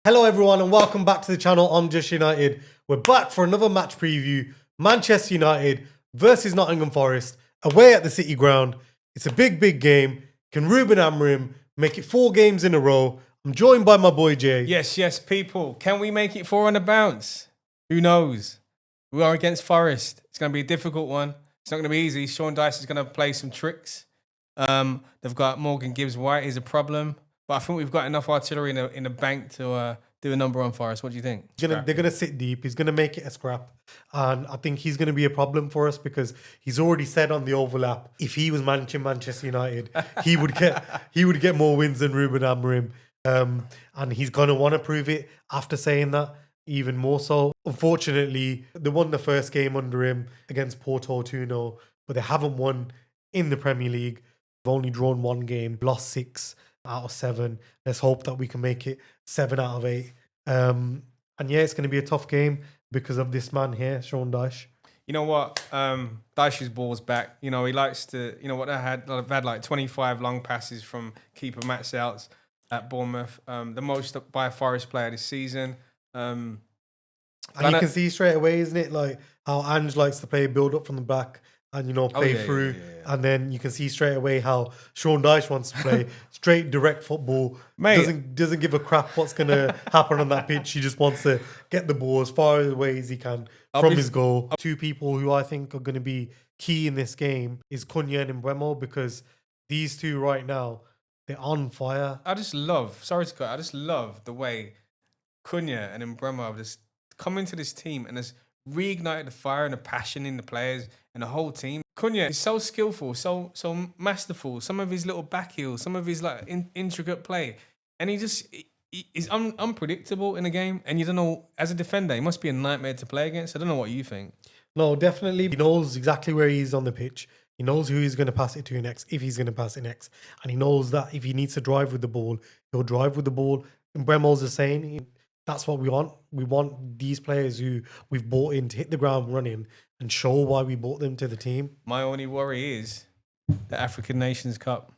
Hello everyone and welcome back to the channel. I'm Just United. We're back for another match preview. Manchester United versus Nottingham Forest away at the City Ground. It's a big game. Can Ruben Amorim make it 4 games in a row? I'm joined by my boy Jay. Yes, people. Can we make it 4 on the bounce? Who knows? We are against Forest. It's going to be a difficult one. It's not going to be easy. Sean Dyche is going to play some tricks. They've got Morgan Gibbs-White is a problem. But I think we've got enough artillery in the bank to do a number on Forest. What do you think? They're going to sit deep. He's going to make it a scrap. And I think he's going to be a problem for us because he's already said on the overlap, if he was managing Manchester United, he would get more wins than Ruben Amorim. And he's going to want to prove it after saying that even more so. Unfortunately, they won the first game under him against Porto 2-0, but they haven't won in the Premier League. They've only drawn 1 game, lost 6 out of 7. Let's hope that we can make it 7 out of 8. And yeah, it's going to be a tough game because of this man here, Sean Dyche. You know what? Dyche's ball's back. You know, he likes to, you know what, they've had like 25 long passes from keeper Matt Seltz at Bournemouth. The most by a Forest player this season. And you can see straight away, isn't it? Like how Ange likes to play build up from the back and, you know, play through. Yeah. And then you can see straight away how Sean Dyche wants to play straight, direct football. Mate. Doesn't give a crap what's going to happen on that pitch. He just wants to get the ball as far away as he can from his goal. 2 people who I think are going to be key in this game is Cunha and Mbeumo, because these 2 right now, they're on fire. I just love the way Cunha and Mbeumo have just come into this team and has reignited the fire and the passion in the players and the whole team. Cunha is so skillful, so masterful. Some of his little back heels, some of his like intricate play, and he's unpredictable in the game. And you don't know, as a defender, he must be a nightmare to play against. I don't know what you think. No, definitely. He knows exactly where he is on the pitch. He knows who he's going to pass it to next, if he's going to pass it next. And he knows that if he needs to drive with the ball, he'll drive with the ball. And Mbeumo's the same. That's what we want. We want these players who we've bought in to hit the ground running and show why we bought them to the team. My only worry is the African Nations Cup.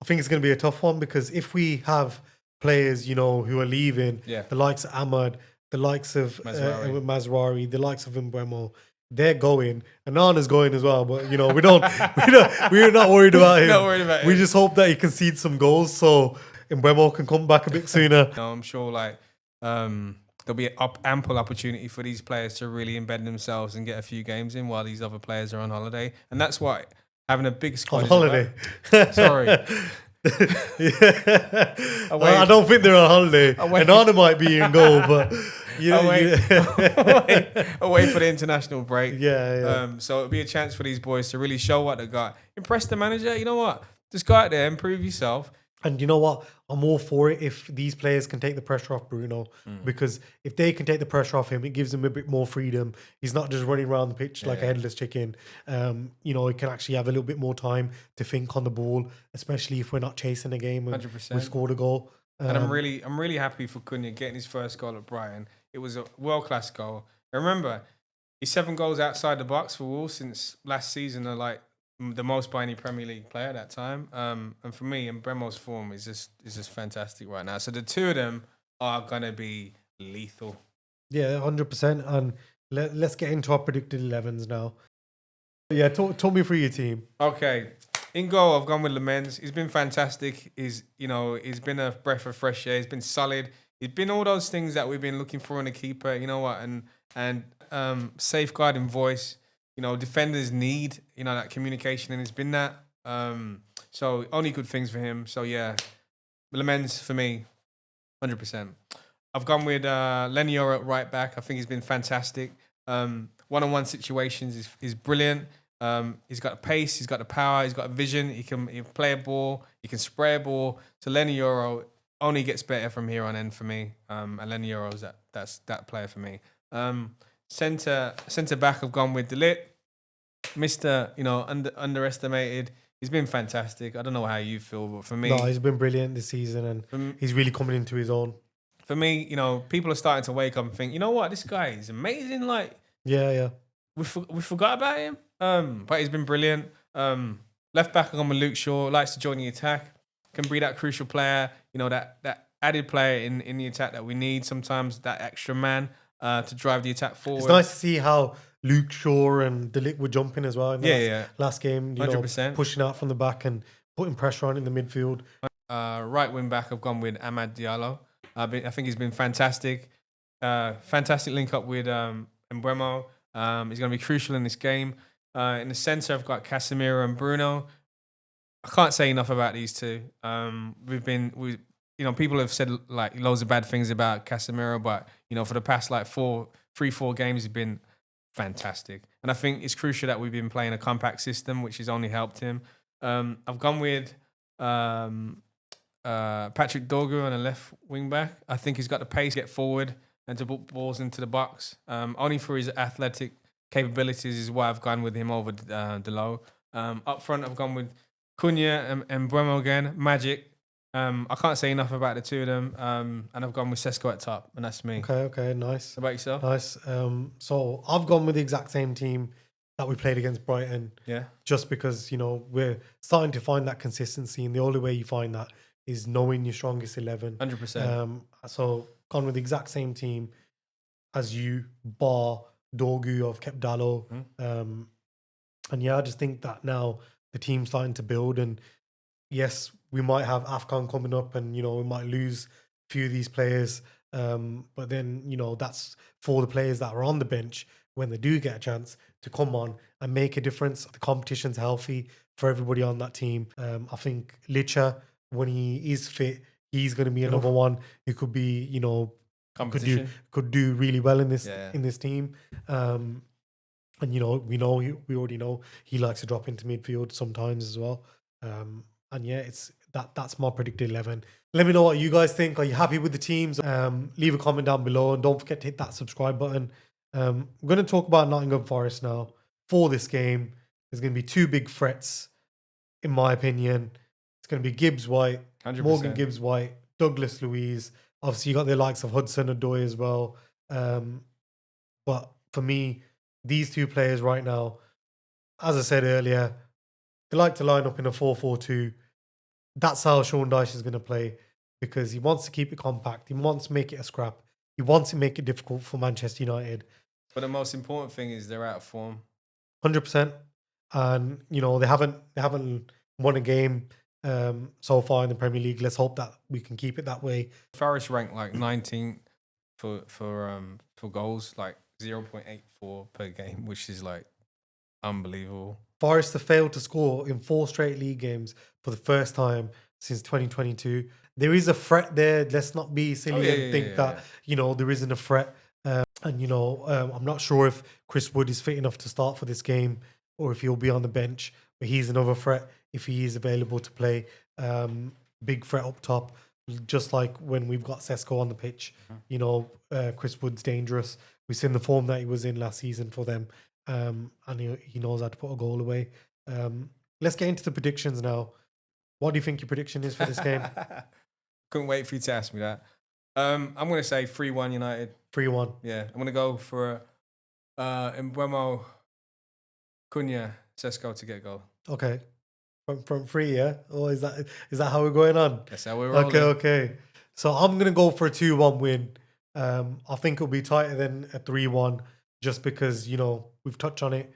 I think it's going to be a tough one because if we have players, you know, who are leaving, the likes of Ahmad, the likes of Mazraoui, the likes of Mbeumo, they're going. And Nana's going as well, but you know, we're not worried about him. Not worried about him. We just hope that he concedes some goals so Mbeumo can come back a bit sooner. No, I'm sure there'll be ample opportunity for these players to really embed themselves and get a few games in while these other players are on holiday. And that's why having a big squad on holiday. Sorry. I don't think they're on holiday. And Anna might be in goal, but you know, away for the international break. Yeah. So it'll be a chance for these boys to really show what they got. Impress the manager. You know what? Just go out there and prove yourself. And you know what? I'm all for it if these players can take the pressure off Bruno. Because if they can take the pressure off him, it gives him a bit more freedom. He's not just running around the pitch like a headless chicken. You know, he can actually have a little bit more time to think on the ball, especially if we're not chasing a game and 100%. we scored a goal. And I'm really happy for Cunha getting his first goal at Brighton. It was a world-class goal. And remember, he's 7 goals outside the box for Wolves since last season are like the most by any Premier League player at that time. And for me, Mbeumo's form is just fantastic right now. So the 2 of them are going to be lethal. Yeah, 100%. And let's get into our predicted 11s now. Yeah, talk me through your team. Okay. In goal, I've gone with Lemens. He's been fantastic. He's been a breath of fresh air. He's been solid. He's been all those things that we've been looking for in a keeper. You know what? And safeguarding voice. You know, defenders need, you know, that communication, and it's been that. So only good things for him. So yeah, Lemens for me, 100%. I've gone with Lenior at right back. I think he's been fantastic. One-on-one situations is brilliant. He's got the pace, he's got the power, he's got a vision. He can play a ball, he can spray a ball. So Lenior only gets better from here on in for me. And Lenior that's that player for me. Centre back, I've gone with De Ligt. Mr. You know, underestimated. He's been fantastic. I don't know how you feel, but for me, no, he's been brilliant this season, and he's really coming into his own. For me, you know, people are starting to wake up and think, you know what, this guy is amazing. Like, yeah, we forgot about him. But he's been brilliant. Left back, I've gone with Luke Shaw. Likes to join the attack. Can be that crucial player. You know, that added player in the attack that we need sometimes, that extra man to drive the attack forward. It's nice to see how Luke Shaw and Delict were jumping as well in the last game. You 100%. know, pushing out from the back and putting pressure on in the midfield. Right wing back, I've gone with Amad Diallo. I think he's been fantastic. Fantastic link up with Mbeumo. He's going to be crucial in this game. In the centre, I've got Casemiro and Bruno. I can't say enough about these two. People have said like loads of bad things about Casemiro, but for the past like 4 games, he's been fantastic. And I think it's crucial that we've been playing a compact system, which has only helped him. I've gone with Patrick Dorgu on a left wing back. I think he's got the pace to get forward and to put balls into the box. Only for his athletic capabilities is why I've gone with him over Delo. Up front, I've gone with Cunha and Mbeumo again. Magic. I can't say enough about the two of them. And I've gone with Sesko at top, and that's me. Okay, nice. How about yourself? Nice. So I've gone with the exact same team that we played against Brighton. Yeah. Just because, we're starting to find that consistency, and the only way you find that is knowing your strongest 11. 100%. So gone with the exact same team as you, bar Dorgu. I've kept Dallo. And yeah, I just think that now the team's starting to build, and yes, we might have AFCON coming up, and we might lose a few of these players. But then, that's for the players that are on the bench when they do get a chance to come on and make a difference. The competition's healthy for everybody on that team. I think Licha, when he is fit, he's going to be another one who could be, could do really well in this in this team. And we already know he likes to drop into midfield sometimes as well. And yeah, that's my predicted 11. Let me know what you guys think. Are you happy with the teams? Leave a comment down below, and don't forget to hit that subscribe button. I'm going to talk about Nottingham Forest now. For this game, there's going to be 2 big threats, in my opinion. It's going to be Gibbs White, 100%. Morgan Gibbs White, Douglas Luiz. Obviously, you got the likes of Hudson-Odoi as well. But for me, these 2 players right now, as I said earlier, they like to line up in a 4-4-2. That's how Sean Dyche is going to play, because he wants to keep it compact. He wants to make it a scrap. He wants to make it difficult for Manchester United. But the most important thing is they're out of form. 100%. And, they haven't won a game so far in the Premier League. Let's hope that we can keep it that way. Forest ranked like 19th for goals, like 0.84 per game, which is like unbelievable. Forest have failed to score in 4 straight league games for the first time since 2022. There is a threat there. Let's not be silly and think that there isn't a threat. I'm not sure if Chris Wood is fit enough to start for this game, or if he'll be on the bench. But he's another threat if he is available to play. Big threat up top, just like when we've got Sesko on the pitch. Chris Wood's dangerous. We've seen the form that he was in last season for them. And he knows how to put a goal away. Let's get into the predictions now. What do you think your prediction is for this game? Couldn't wait for you to ask me that. I'm going to say 3-1 United. 3-1. Yeah, I'm going to go for Mbeumo, Cunha, Sesko to get a goal. Okay. From 3, yeah? Or is that how we're going on? That's how we're rolling. Okay. So I'm going to go for a 2-1 win. I think it'll be tighter than a 3-1, just because, we've touched on it.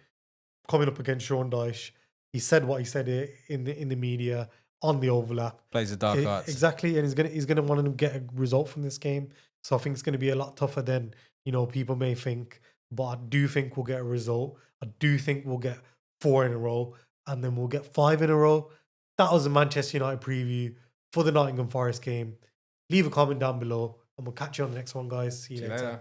Coming up against Sean Dyche, he said what he said in the media on the overlap. Plays the dark arts. Exactly, and he's gonna want to get a result from this game. So I think it's gonna be a lot tougher than people may think. But I do think we'll get a result. I do think we'll get 4 in a row, and then we'll get 5 in a row. That was a Manchester United preview for the Nottingham Forest game. Leave a comment down below, and we'll catch you on the next one, guys. See you later.